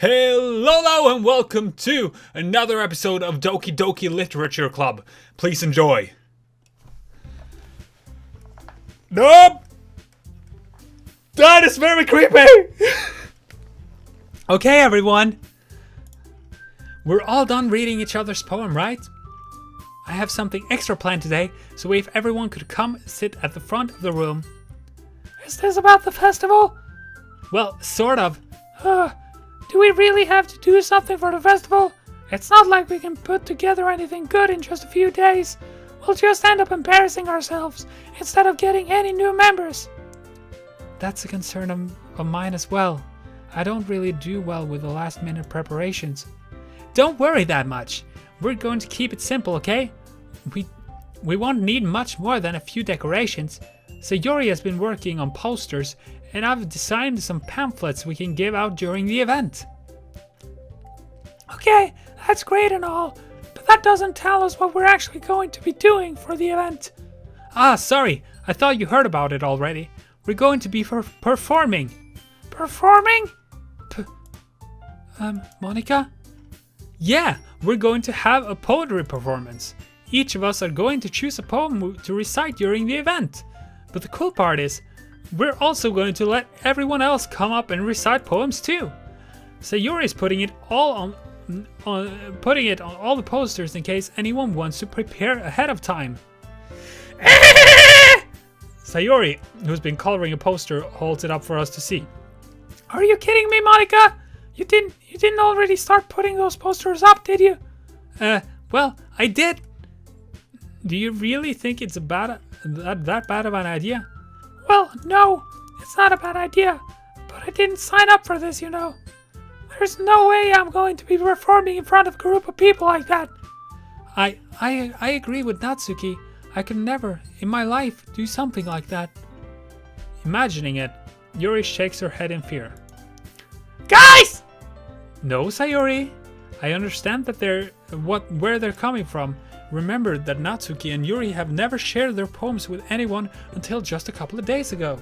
Hello and welcome to another episode of Doki Literature Club. Please enjoy. Nope! That is very creepy! Okay, everyone. We're all done reading each other's poem, right? I have something extra planned today, so if everyone could come sit at the front of the room. Is this about the festival? Well, sort of. Do we really have to do something for the festival? It's not like we can put together anything good in just a few days. We'll just end up embarrassing ourselves instead of getting any new members. That's a concern of mine as well. I don't really do well with the last minute preparations. Don't worry that much. We're going to keep it simple, okay? We won't need much more than a few decorations. Sayori has been working on posters, and I've designed some pamphlets we can give out during the event. Okay, that's great and all, but that doesn't tell us what we're actually going to be doing for the event. Sorry, I thought you heard about it already. We're going to be performing. Performing? Monica? Yeah, we're going to have a poetry performance. Each of us are going to choose a poem to recite during the event. But the cool part is, we're also going to let everyone else come up and recite poems too. Sayori is putting it on all the posters in case anyone wants to prepare ahead of time. Sayori, who's been coloring a poster, holds it up for us to see. Are you kidding me, Monica? You didn't already start putting those posters up, did you? Well, I did. Do you really think it's that bad of an idea? Well, no, it's not a bad idea, but I didn't sign up for this, you know. There's no way I'm going to be performing in front of a group of people like that. I agree with Natsuki. I could never, in my life, do something like that. Imagining it, Yuri shakes her head in fear. Guys! No, Sayori. I understand that where they're coming from. Remember that Natsuki and Yuri have never shared their poems with anyone until just a couple of days ago.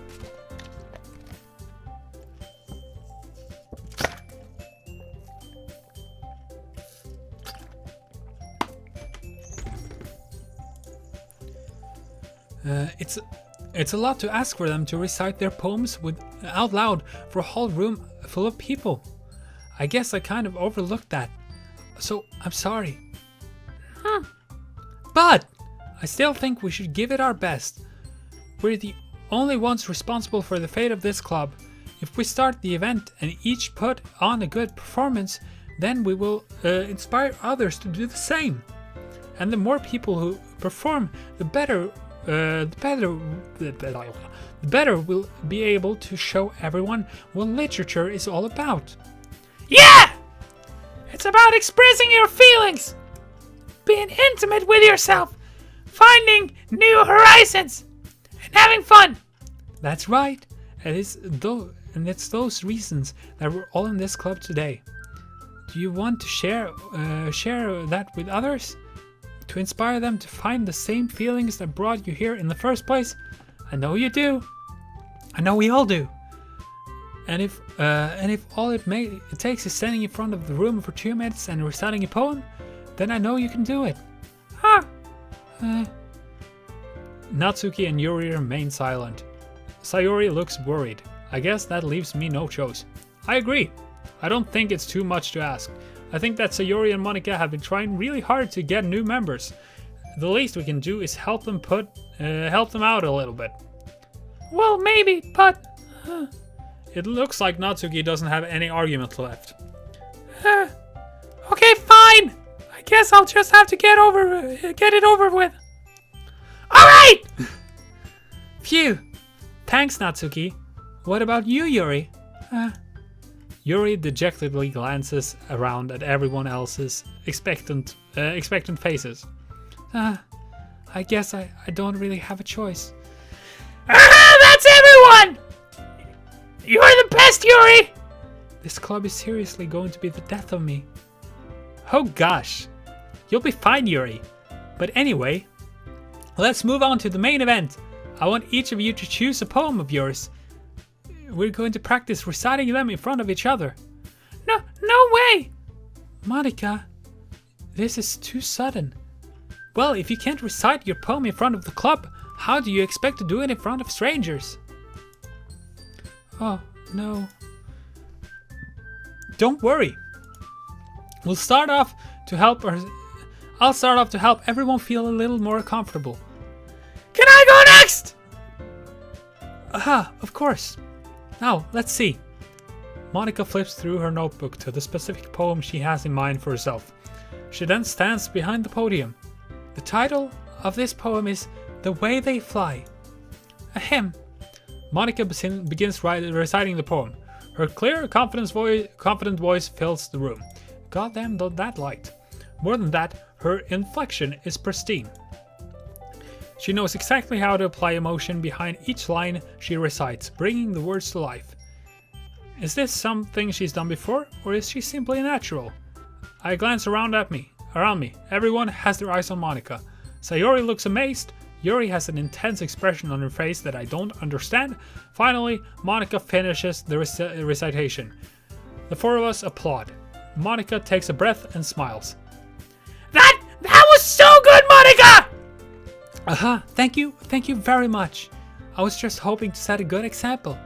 It's a lot to ask for them to recite their poems out loud for a whole room full of people. I guess I kind of overlooked that, so I'm sorry. But I still think we should give it our best. We're the only ones responsible for the fate of this club. If we start the event and each put on a good performance, then we will inspire others to do the same. And the more people who perform, the better we'll be able to show everyone what literature is all about. Yeah! It's about expressing your feelings, being intimate with yourself, finding new horizons, and having fun. That's right. It's those reasons that we're all in this club today. Do you want to share that with others? To inspire them to find the same feelings that brought you here in the first place? I know you do. I know we all do. And if all it takes is standing in front of the room for 2 minutes and reciting a poem, then I know you can do it. Natsuki and Yuri remain silent. Sayori looks worried. I guess that leaves me no choice. I agree. I don't think it's too much to ask. I think that Sayori and Monica have been trying really hard to get new members. The least we can do is help them out a little bit. Well, maybe, but... It looks like Natsuki doesn't have any argument left. Okay, fine. I guess I'll just have to get it over with. All right. Phew. Thanks, Natsuki. What about you, Yuri? Yuri dejectedly glances around at everyone else's expectant faces. I guess I don't really have a choice. That's everyone! You're the best, Yuri! This club is seriously going to be the death of me. Oh gosh. You'll be fine, Yuri. But anyway, let's move on to the main event. I want each of you to choose a poem of yours. We're going to practice reciting them in front of each other. No way! Monica, this is too sudden. Well, if you can't recite your poem in front of the club, how do you expect to do it in front of strangers? Oh, no. Don't worry. I'll start off to help everyone feel a little more comfortable. Can I go next? Aha, of course. Now, let's see. Monica flips through her notebook to the specific poem she has in mind for herself. She then stands behind the podium. The title of this poem is The Way They Fly. Ahem. Monica begins reciting the poem. Her clear, confident voice fills the room. Goddamn that light. More than that, her inflection is pristine. She knows exactly how to apply emotion behind each line she recites, bringing the words to life. Is this something she's done before, or is she simply natural? I glance around me. Everyone has their eyes on Monica. Sayori looks amazed. Yuri has an intense expression on her face that I don't understand. Finally, Monica finishes the recitation. The four of us applaud. Monica takes a breath and smiles. That was so good, Monica! Aha, thank you very much. I was just hoping to set a good example.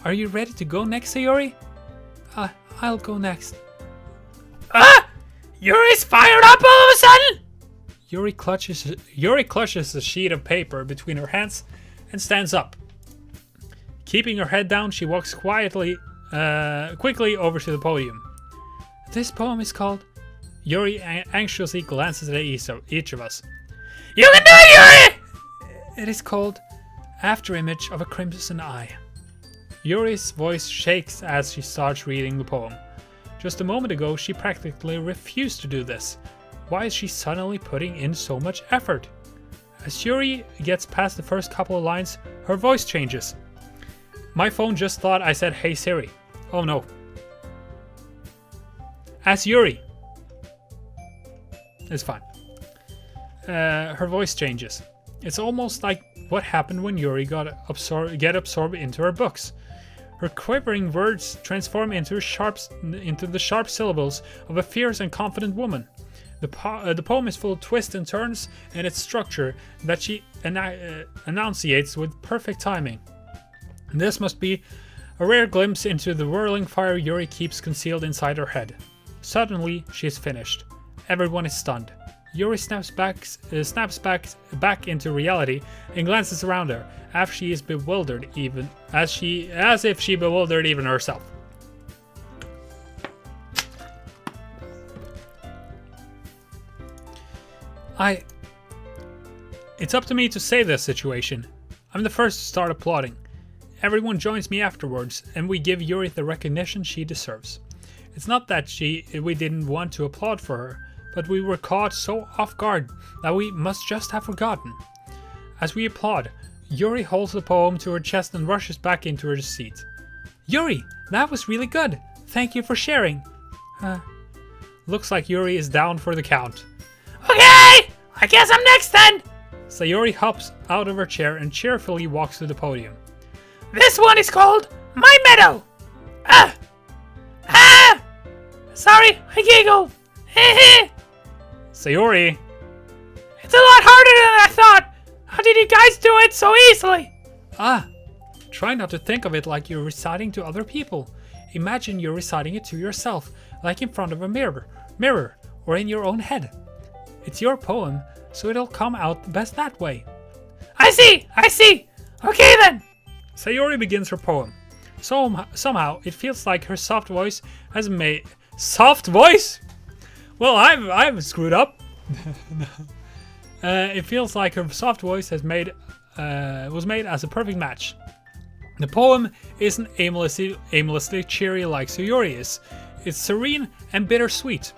Are you ready to go next, Sayori? I'll go next. Yuri's fired up all of a sudden! Yuri clutches a sheet of paper between her hands and stands up. Keeping her head down, she walks quickly over to the podium. This poem is called... Yuri anxiously glances at each of us. You can do it, Yuri! It is called Afterimage of a Crimson Eye. Yuri's voice shakes as she starts reading the poem. Just a moment ago, she practically refused to do this. Why is she suddenly putting in so much effort? As Yuri gets past the first couple of lines, her voice changes. My phone just thought I said, "Hey Siri." Oh no. As Yuri. It's fine. Her voice changes. It's almost like what happened when Yuri get absorbed into her books. Her quivering words transform into the sharp syllables of a fierce and confident woman. The poem is full of twists and turns in its structure that she enunciates with perfect timing. This must be a rare glimpse into the whirling fire Yuri keeps concealed inside her head. Suddenly, she is finished. Everyone is stunned. Yuri snaps back into reality and glances around her, as if she bewildered even herself. It's up to me to save this situation. I'm the first to start applauding. Everyone joins me afterwards, and we give Yuri the recognition she deserves. It's not that we didn't want to applaud for her, but we were caught so off guard that we must just have forgotten. As we applaud, Yuri holds the poem to her chest and rushes back into her seat. Yuri, that was really good. Thank you for sharing. Looks like Yuri is down for the count. Okay, I guess I'm next then. Sayori hops out of her chair and cheerfully walks to the podium. This one is called My Meadow. Sorry, I giggled. Sayori. It's a lot harder than I thought. How did you guys do it so easily? Try not to think of it like you're reciting to other people. Imagine you're reciting it to yourself, like in front of a mirror, or in your own head. It's your poem, so it'll come out best that way. I see. Okay then. Sayori begins her poem. Somehow, it feels like her soft voice has made... Soft voice? Well, I've screwed up. It feels like her soft voice was made as a perfect match. The poem isn't aimlessly cheery like Sayori is. It's serene and bittersweet.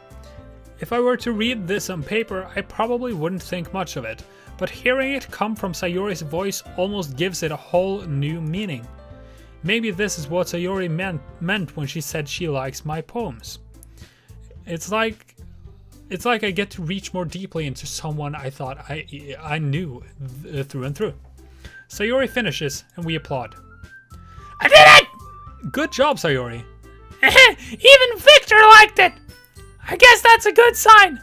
If I were to read this on paper, I probably wouldn't think much of it, but hearing it come from Sayori's voice almost gives it a whole new meaning. Maybe this is what Sayori meant when she said she likes my poems. It's like I get to reach more deeply into someone I thought I knew through and through. Sayori finishes, and we applaud. I did it! Good job, Sayori. Even Viktor liked it! I guess that's a good sign.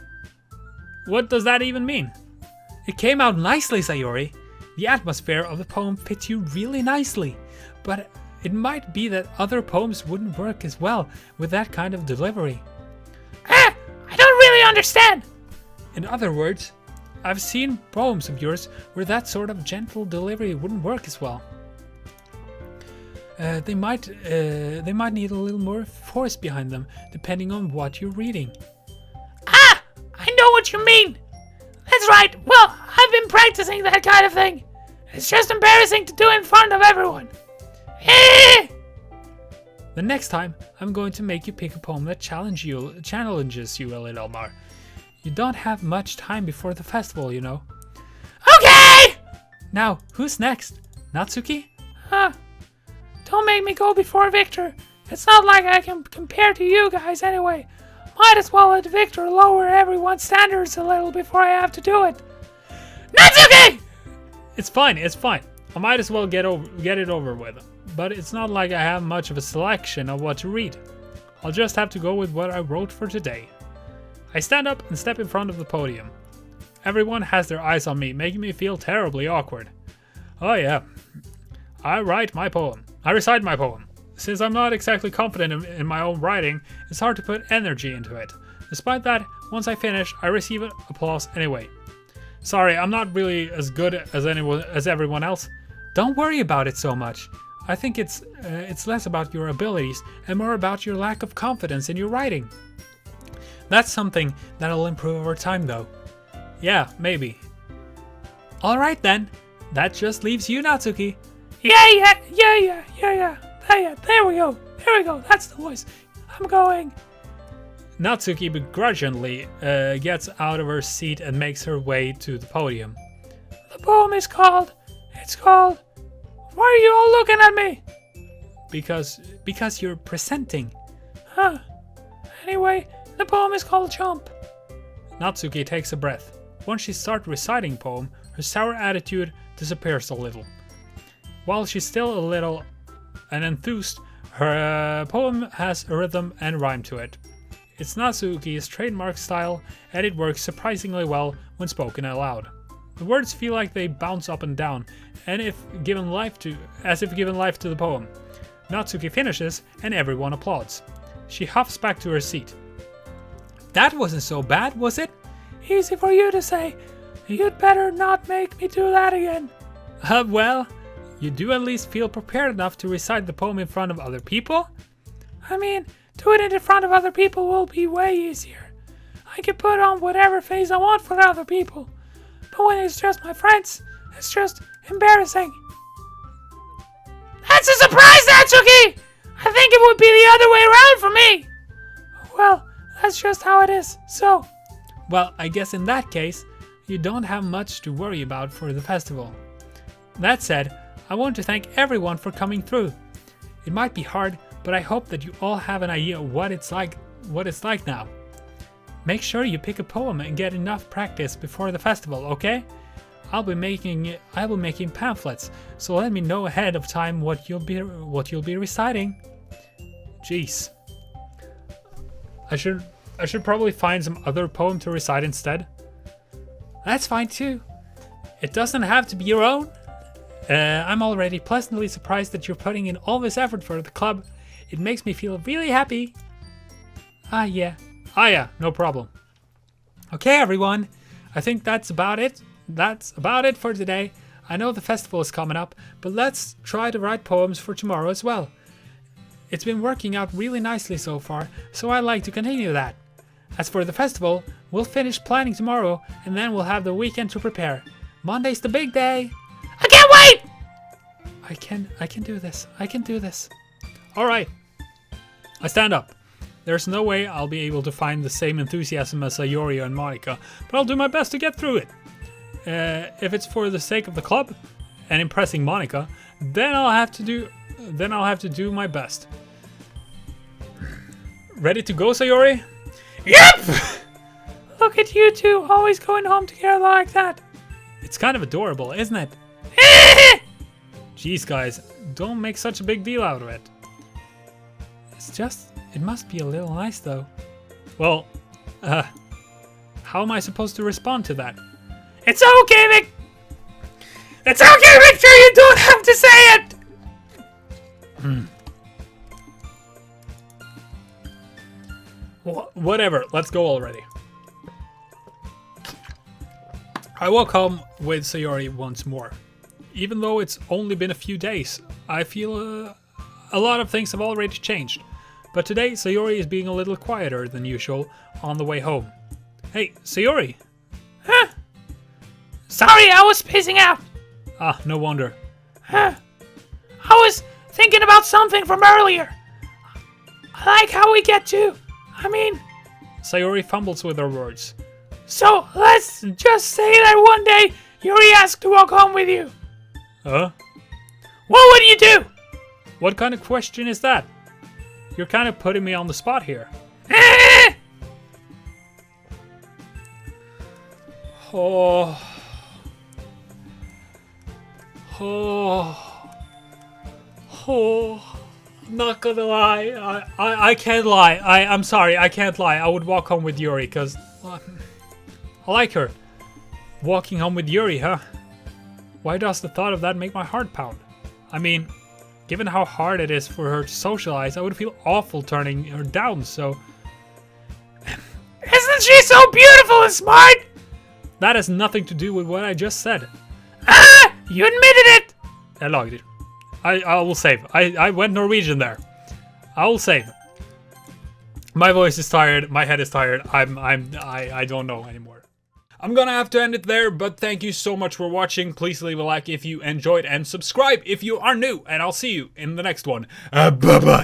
What does that even mean? It came out nicely, Sayori. The atmosphere of the poem fits you really nicely, but it might be that other poems wouldn't work as well with that kind of delivery. I don't really understand. In other words, I've seen poems of yours where that sort of gentle delivery wouldn't work as well. They might need a little more force behind them, depending on what you're reading. Ah! I know what you mean! That's right, well, I've been practicing that kind of thing. It's just embarrassing to do in front of everyone. The next time, I'm going to make you pick a poem that challenges you a little more. You don't have much time before the festival, you know. Okay! Now, who's next? Natsuki? Don't make me go before Viktor. It's not like I can compare to you guys anyway. Might as well let Viktor lower everyone's standards a little before I have to do it. Natsuki! It's fine. I might as well get it over with. But it's not like I have much of a selection of what to read. I'll just have to go with what I wrote for today. I stand up and step in front of the podium. Everyone has their eyes on me, making me feel terribly awkward. Oh yeah. I recite my poem. Since I'm not exactly confident in my own writing, it's hard to put energy into it. Despite that, once I finish, I receive applause anyway. Sorry, I'm not really as good as everyone else. Don't worry about it so much. I think it's less about your abilities and more about your lack of confidence in your writing. That's something that'll improve over time though. Yeah, maybe. Alright then. That just leaves you, Natsuki. Yeah. There we go. That's the voice. I'm going. Natsuki begrudgingly gets out of her seat and makes her way to the podium. The poem is called... Why are you all looking at me? Because you're presenting. Anyway, the poem is called Jump. Natsuki takes a breath. Once she starts reciting the poem, her sour attitude disappears a little. While she's still a little enthused, her poem has a rhythm and rhyme to it. It's Natsuki's trademark style, and it works surprisingly well when spoken aloud. The words feel like they bounce up and down, and as if given life to the poem. Natsuki finishes, and everyone applauds. She huffs back to her seat. That wasn't so bad, was it? Easy for you to say. You'd better not make me do that again. Well, you do at least feel prepared enough to recite the poem in front of other people? I mean, doing it in front of other people will be way easier. I can put on whatever face I want for other people. But when it's just my friends, it's just embarrassing. That's a surprise, Natsuki! I think it would be the other way around for me. Well, that's just how it is, so... Well, I guess in that case, you don't have much to worry about for the festival. That said, I want to thank everyone for coming through. It might be hard, but I hope that you all have an idea of what it's like now. Make sure you pick a poem and get enough practice before the festival, okay? I will be making pamphlets, so let me know ahead of time what you'll be reciting. Jeez. I should probably find some other poem to recite instead. That's fine too. It doesn't have to be your own. I'm already pleasantly surprised that you're putting in all this effort for the club. It makes me feel really happy. Yeah, no problem. Okay, everyone. I think that's about it. That's about it for today. I know the festival is coming up, but let's try to write poems for tomorrow as well. It's been working out really nicely so far, so I'd like to continue that. As for the festival, we'll finish planning tomorrow, and then we'll have the weekend to prepare. Monday's the big day. I can't wait! I can do this. I can do this. All right. I stand up. There's no way I'll be able to find the same enthusiasm as Sayori and Monica, but I'll do my best to get through it. If it's for the sake of the club and impressing Monica, then I'll have to do my best. Ready to go, Sayori? Yep! Look at you two, always going home together like that. It's kind of adorable, isn't it? Jeez, guys, don't make such a big deal out of it. It must be a little nice though. Well, how am I supposed to respond to that? It's okay, Vic. It's okay, Victor. You don't have to say it. Whatever, let's go already. I walk home with Sayori once more. Even though it's only been a few days, I feel a lot of things have already changed. But today, Sayori is being a little quieter than usual on the way home. Hey, Sayori! Huh? Sorry, I was spacing out. Ah, no wonder. Huh? I was thinking about something from earlier. I like how we get to... Sayori fumbles with her words. So, let's just say that one day, Yuri asked to walk home with you. Huh? What would you do? What kind of question is that? You're kind of putting me on the spot here. Oh. Not gonna lie, I can't lie. I'm sorry, I can't lie. I would walk home with Yuri, cause I like her. Walking home with Yuri, huh? Why does the thought of that make my heart pound? I mean, given how hard it is for her to socialize, I would feel awful turning her down, so... Isn't she so beautiful and smart? That has nothing to do with what I just said. Ah! You admitted it! I logged it. I will save. I went Norwegian there. I will save. My voice is tired. My head is tired. I don't know anymore. I'm gonna have to end it there, but thank you so much for watching. Please leave a like if you enjoyed and subscribe if you are new, and I'll see you in the next one. Bye-bye.